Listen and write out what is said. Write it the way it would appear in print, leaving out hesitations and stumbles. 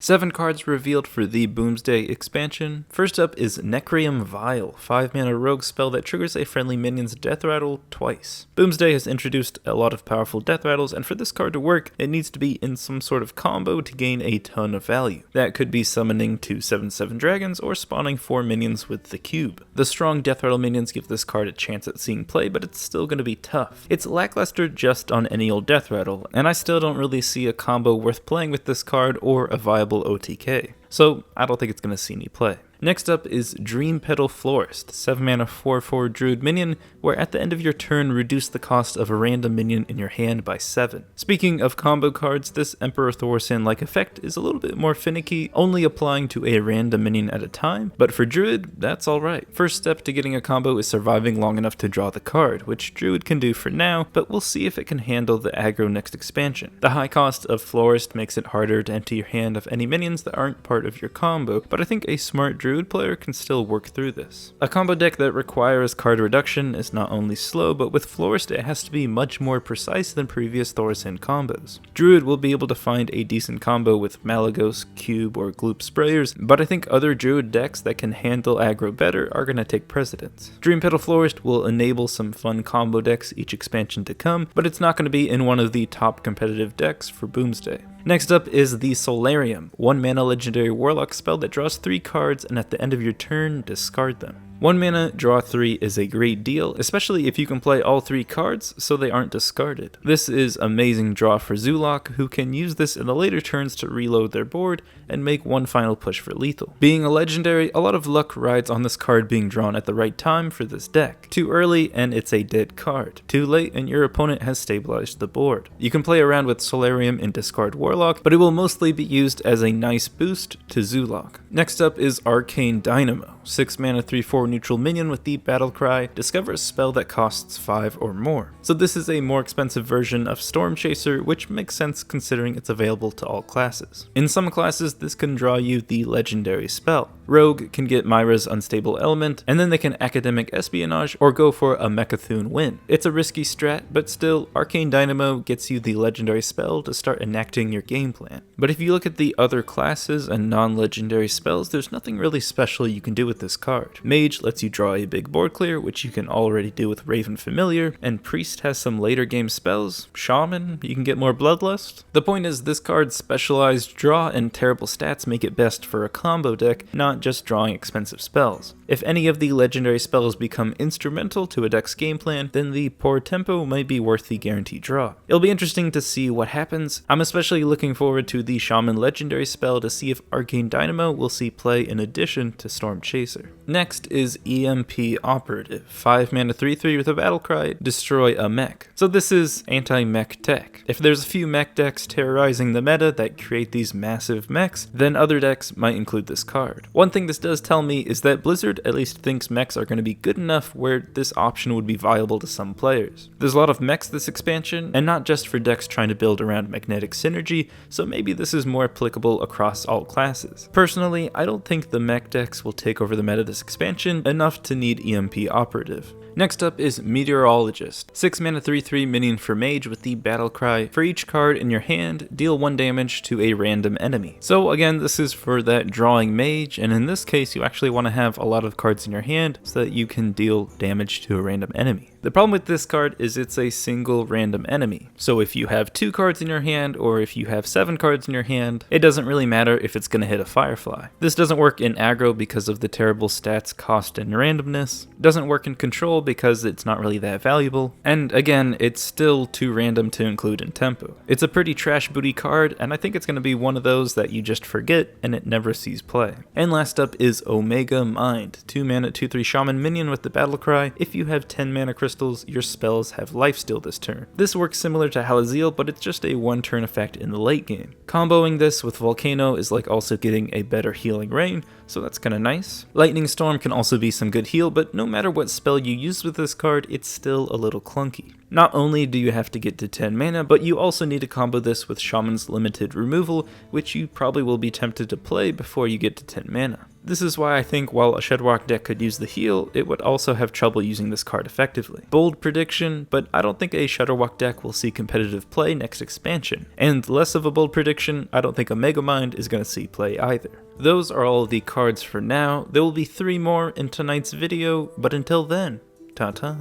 7 cards revealed for the Boomsday expansion. First up is Neckreom Vial, 5-mana rogue spell that triggers a friendly minion's death rattle twice. Boomsday has introduced a lot of powerful death rattles, and for this card to work, it needs to be in some sort of combo to gain a ton of value. That could be summoning 2 7/7 dragons or spawning 4 minions with the cube. The strong death rattle minions give this card a chance at seeing play, but it's still going to be tough. It's lackluster just on any old death rattle, and I still don't really see a combo worth playing with this card or a viable OTK, so I don't think it's going to see any play. Next up is Petal Florist, 7-mana 4/4 druid minion, where at the end of your turn reduce the cost of a random minion in your hand by 7. Speaking of combo cards, this Emperor Thaurissan-like effect is a little bit more finicky, only applying to a random minion at a time, but for druid, that's alright. First step to getting a combo is surviving long enough to draw the card, which druid can do for now, but we'll see if it can handle the aggro next expansion. The high cost of Florist makes it harder to empty your hand of any minions that aren't part of your combo, but I think a smart druid player can still work through this. A combo deck that requires card reduction is not only slow, but with Florist it has to be much more precise than previous Thaurissan combos. Druid will be able to find a decent combo with Malagos, Cube, or Gloop Sprayers, but I think other druid decks that can handle aggro better are going to take precedence. Petal Florist will enable some fun combo decks each expansion to come, but it's not going to be in one of the top competitive decks for Boomsday. Next up is the Soularium, 1-mana legendary warlock spell that draws 3 cards and at the end of your turn, discard them. 1 mana, draw 3 is a great deal, especially if you can play all 3 cards so they aren't discarded. This is amazing draw for Zoolock, who can use this in the later turns to reload their board and make one final push for lethal. Being a legendary, a lot of luck rides on this card being drawn at the right time for this deck. Too early and it's a dead card. Too late and your opponent has stabilized the board. You can play around with Soularium and discard Warlock, but it will mostly be used as a nice boost to Zoolock. Next up is Arcane Dynamo, 6-mana 3/4 neutral minion with the battle cry, discover a spell that costs 5 or more. So this is a more expensive version of Storm Chaser, which makes sense considering it's available to all classes. In some classes, this can draw you the legendary spell. Rogue can get Myra's Unstable Element, and then they can Academic Espionage or go for a Mechathune Win. It's a risky strat, but still, Arcane Dynamo gets you the legendary spell to start enacting your game plan. But if you look at the other classes and non-legendary spells, there's nothing really special you can do with this card. Mage lets you draw a big board clear, which you can already do with Raven Familiar, and Priest has some later game spells. Shaman, you can get more Bloodlust. The point is, this card's specialized draw and terrible stats make it best for a combo deck, not just drawing expensive spells. If any of the legendary spells become instrumental to a deck's game plan, then the poor tempo might be worth the guaranteed draw. It'll be interesting to see what happens. I'm especially looking forward to the Shaman legendary spell to see if Arcane Dynamo will see play in addition to Storm Chaser. Next is EMP Operative, 5-mana 3/3 with a battle cry, destroy a mech. So this is anti-mech tech. If there's a few mech decks terrorizing the meta that create these massive mechs, then other decks might include this card. One thing this does tell me is that Blizzard at least thinks mechs are going to be good enough where this option would be viable to some players. There's a lot of mechs this expansion, and not just for decks trying to build around magnetic synergy, so maybe this is more applicable across all classes. Personally, I don't think the mech decks will take over the meta this expansion enough to need EMP Operative. Next up is Meteorologist, 6-mana 3/3 minion for mage with the battle cry. For each card in your hand, deal 1 damage to a random enemy. So again, this is for that drawing mage, and in this case you actually want to have a lot of cards in your hand so that you can deal damage to a random enemy. The problem with this card is it's a single random enemy. So if you have 2 cards in your hand, or if you have 7 cards in your hand, it doesn't really matter if it's going to hit a Firefly. This doesn't work in aggro because of the terrible stats, cost, and randomness. It doesn't work in control because it's not really that valuable. And again, it's still too random to include in tempo. It's a pretty trash booty card, and I think it's going to be one of those that you just forget and it never sees play. And last up is Omega Mind, 2-mana 2/3 Shaman minion with the battle cry. If you have 10 mana crystals, your spells have lifesteal this turn. This works similar to Halaziel, but it's just a 1-turn effect in the late game. Comboing this with Volcano is like also getting a better healing rain, so that's kinda nice. Lightning Storm can also be some good heal, but no matter what spell you use with this card, it's still a little clunky. Not only do you have to get to 10 mana, but you also need to combo this with Shaman's Limited Removal, which you probably will be tempted to play before you get to 10 mana. This is why I think while a Shedrock deck could use the heal, it would also have trouble using this card effectively. Bold prediction, but I don't think a Shedrock deck will see competitive play next expansion. And less of a bold prediction, I don't think a Megamind is going to see play either. Those are all the cards for now. There will be 3 more in tonight's video, but until then, ta-ta.